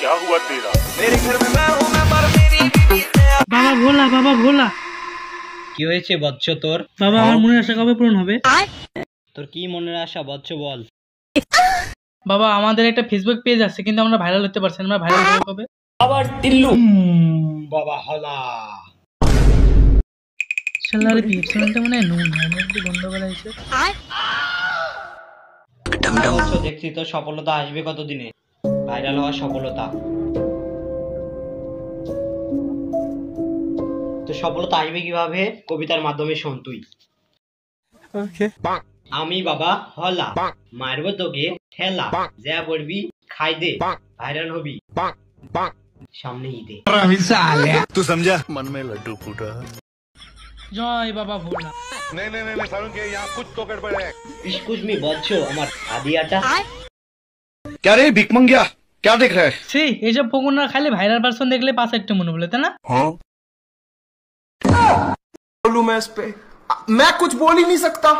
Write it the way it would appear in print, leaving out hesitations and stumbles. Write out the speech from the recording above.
क्या हुआ तेरा? मेरे घर में मैं हूं मैं पर मेरी बीवी है। বাবা ভোলা কি হয়েছে বৎস তোর? বাবা আমার মনের আশা কবে পূরণ হবে? তোর কি মনের আশা বৎস বল? বাবা আমাদের একটা ফেসবুক পেজ আছে কিন্তু আমরা ভাইরাল হতে পারছি না, আমরা ভাইরাল হবে কবে? আবার টিল্লু বাবা হলা শালার পিক্সেলটা মনে হয় নুন একটু বন্ধ করা হয়েছে। বৎস দেখছি তো সফলতা আসবে কতদিনে? ভাইরাল হওয়ার সফলতা তো সফলতা আসবে কিভাবে? কবিতার মাধ্যমে শোন তুই। আমি বাবা হলা মারবো তোকে ঠেলা যা পড়বি খাই দে ভাইরাল হবি সামনে ঈদে। तू समझा? मन में लड्डू फूटा। জয় বাবা ভোলা। नहीं सारुण के यहाँ कुछ तो गड़बड़ है। এক্সকিউজ মি বৎস আমার আদিয়াটা। क्या रे भिख मंगिया क्या देख रहा है? সেই এইসব পকোড়া খাইলে ভাইরাল পারসন দেখলে পাঁচ একটা মনে বলে তাই না? बोलूं मैं इस पे मैं कुछ बोल ही नहीं सकता।